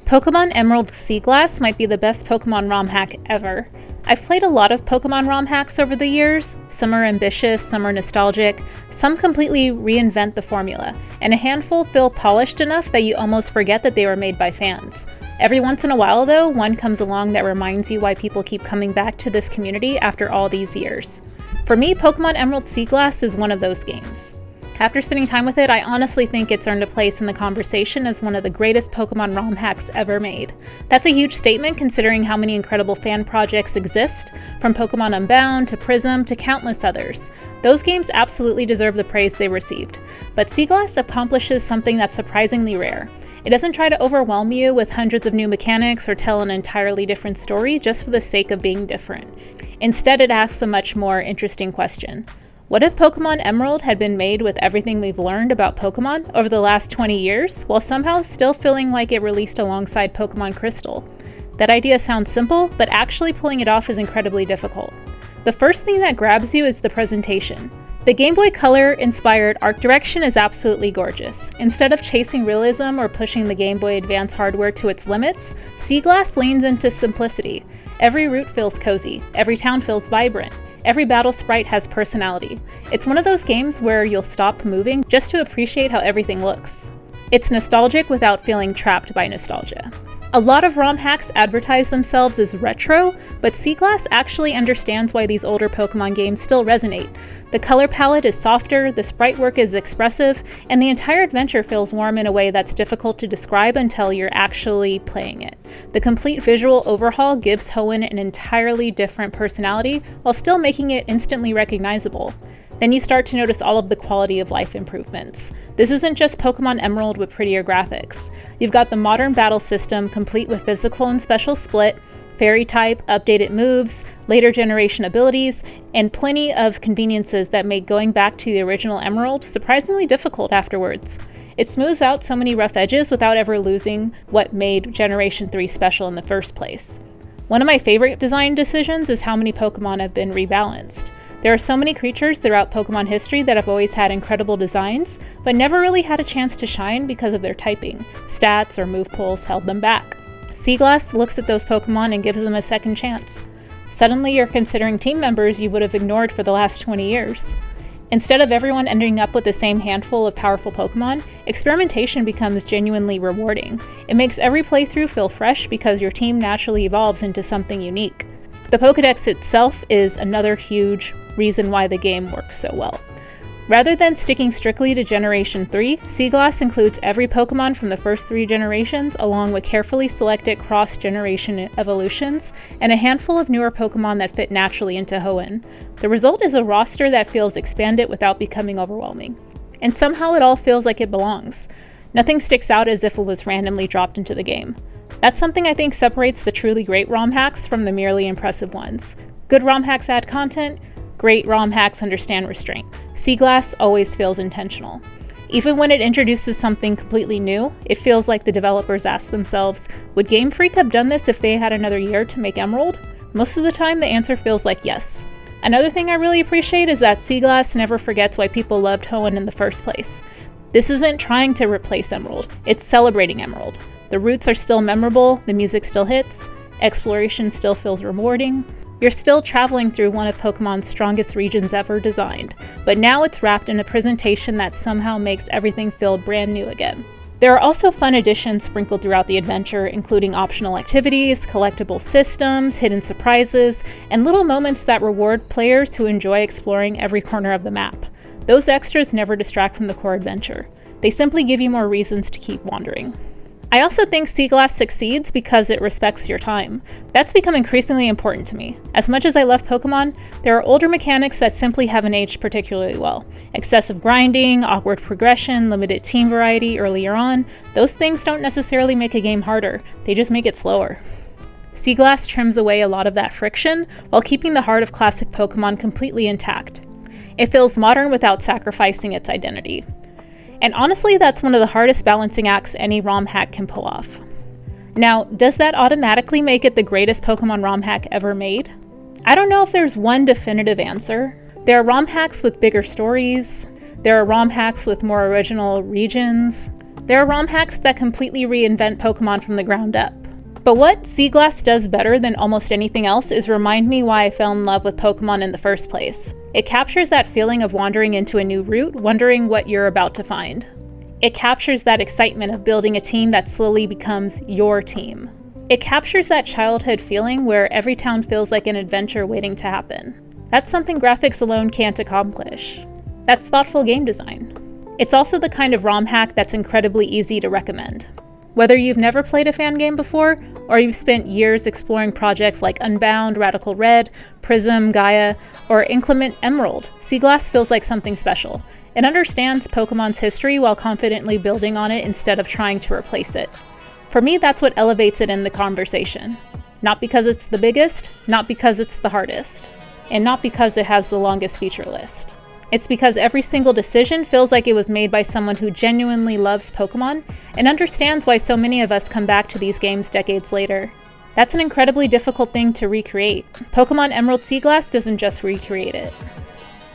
Pokémon Emerald Seaglass might be the best Pokémon ROM hack ever. I've played a lot of Pokémon ROM hacks over the years. Some are ambitious, some are nostalgic, some completely reinvent the formula, and a handful feel polished enough that you almost forget that they were made by fans. Every once in a while, though, one comes along that reminds you why people keep coming back to this community after all these years. For me, Pokémon Emerald Seaglass is one of those games. After spending time with it, I honestly think it's earned a place in the conversation as one of the greatest Pokémon ROM hacks ever made. That's a huge statement considering how many incredible fan projects exist, from Pokémon Unbound to Prism to countless others. Those games absolutely deserve the praise they received, but Seaglass accomplishes something that's surprisingly rare. It doesn't try to overwhelm you with hundreds of new mechanics or tell an entirely different story just for the sake of being different. Instead, it asks a much more interesting question. What if Pokémon Emerald had been made with everything we've learned about Pokémon over the last 20 years, while somehow still feeling like it released alongside Pokémon Crystal? That idea sounds simple, but actually pulling it off is incredibly difficult. The first thing that grabs you is the presentation. The Game Boy Color-inspired art direction is absolutely gorgeous. Instead of chasing realism or pushing the Game Boy Advance hardware to its limits, Seaglass leans into simplicity. Every route feels cozy, every town feels vibrant. Every battle sprite has personality. It's one of those games where you'll stop moving just to appreciate how everything looks. It's nostalgic without feeling trapped by nostalgia. A lot of ROM hacks advertise themselves as retro, but Seaglass actually understands why these older Pokemon games still resonate. The color palette is softer, the sprite work is expressive, and the entire adventure feels warm in a way that's difficult to describe until you're actually playing it. The complete visual overhaul gives Hoenn an entirely different personality while still making it instantly recognizable. Then you start to notice all of the quality of life improvements. This isn't just Pokémon Emerald with prettier graphics. You've got the modern battle system complete with physical and special split, fairy type, updated moves, later generation abilities, and plenty of conveniences that make going back to the original Emerald surprisingly difficult afterwards. It smooths out so many rough edges without ever losing what made Generation 3 special in the first place. One of my favorite design decisions is how many Pokémon have been rebalanced. There are so many creatures throughout Pokémon history that have always had incredible designs, but never really had a chance to shine because of their typing. Stats or move pools held them back. Seaglass looks at those Pokémon and gives them a second chance. Suddenly you're considering team members you would have ignored for the last 20 years. Instead of everyone ending up with the same handful of powerful Pokémon, experimentation becomes genuinely rewarding. It makes every playthrough feel fresh because your team naturally evolves into something unique. The Pokédex itself is another huge reason why the game works so well. Rather than sticking strictly to Generation 3, Seaglass includes every Pokémon from the first 3 generations along with carefully selected cross-generation evolutions and a handful of newer Pokémon that fit naturally into Hoenn. The result is a roster that feels expanded without becoming overwhelming. And somehow it all feels like it belongs. Nothing sticks out as if it was randomly dropped into the game. That's something I think separates the truly great ROM hacks from the merely impressive ones. Good ROM hacks add content, great ROM hacks understand restraint. Seaglass always feels intentional. Even when it introduces something completely new, it feels like the developers ask themselves, would Game Freak have done this if they had another year to make Emerald? Most of the time the answer feels like yes. Another thing I really appreciate is that Seaglass never forgets why people loved Hoenn in the first place. This isn't trying to replace Emerald, it's celebrating Emerald. The routes are still memorable, the music still hits, exploration still feels rewarding. You're still traveling through one of Pokemon's strongest regions ever designed, but now it's wrapped in a presentation that somehow makes everything feel brand new again. There are also fun additions sprinkled throughout the adventure, including optional activities, collectible systems, hidden surprises, and little moments that reward players who enjoy exploring every corner of the map. Those extras never distract from the core adventure. They simply give you more reasons to keep wandering. I also think Seaglass succeeds because it respects your time. That's become increasingly important to me. As much as I love Pokemon, there are older mechanics that simply haven't aged particularly well. Excessive grinding, awkward progression, limited team variety earlier on, those things don't necessarily make a game harder, they just make it slower. Seaglass trims away a lot of that friction while keeping the heart of classic Pokemon completely intact. It feels modern without sacrificing its identity. And honestly, that's one of the hardest balancing acts any ROM hack can pull off. Now, does that automatically make it the greatest Pokemon ROM hack ever made? I don't know if there's one definitive answer. There are ROM hacks with bigger stories. There are ROM hacks with more original regions. There are ROM hacks that completely reinvent Pokemon from the ground up. But what Seaglass does better than almost anything else is remind me why I fell in love with Pokemon in the first place. It captures that feeling of wandering into a new route, wondering what you're about to find. It captures that excitement of building a team that slowly becomes your team. It captures that childhood feeling where every town feels like an adventure waiting to happen. That's something graphics alone can't accomplish. That's thoughtful game design. It's also the kind of ROM hack that's incredibly easy to recommend. Whether you've never played a fan game before, or you've spent years exploring projects like Unbound, Radical Red, Prism, Gaia, or Inclement Emerald, Seaglass feels like something special. It understands Pokemon's history while confidently building on it instead of trying to replace it. For me, that's what elevates it in the conversation. Not because it's the biggest, not because it's the hardest, and not because it has the longest feature list. It's because every single decision feels like it was made by someone who genuinely loves Pokemon and understands why so many of us come back to these games decades later. That's an incredibly difficult thing to recreate. Pokémon Emerald Seaglass doesn't just recreate it.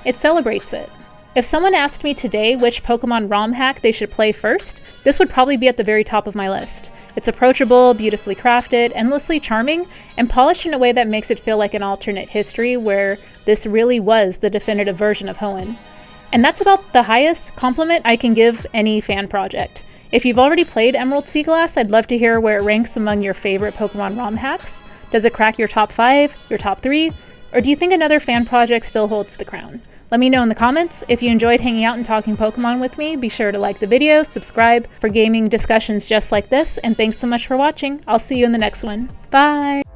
It celebrates it. If someone asked me today which Pokemon ROM hack they should play first, this would probably be at the very top of my list. It's approachable, beautifully crafted, endlessly charming, and polished in a way that makes it feel like an alternate history where this really was the definitive version of Hoenn. And that's about the highest compliment I can give any fan project. If you've already played Emerald Seaglass, I'd love to hear where it ranks among your favorite Pokemon ROM hacks. Does it crack your top 5, your top 3, or do you think another fan project still holds the crown? Let me know in the comments. If you enjoyed hanging out and talking Pokemon with me, be sure to like the video, subscribe for gaming discussions just like this, and thanks so much for watching. I'll see you in the next one. Bye!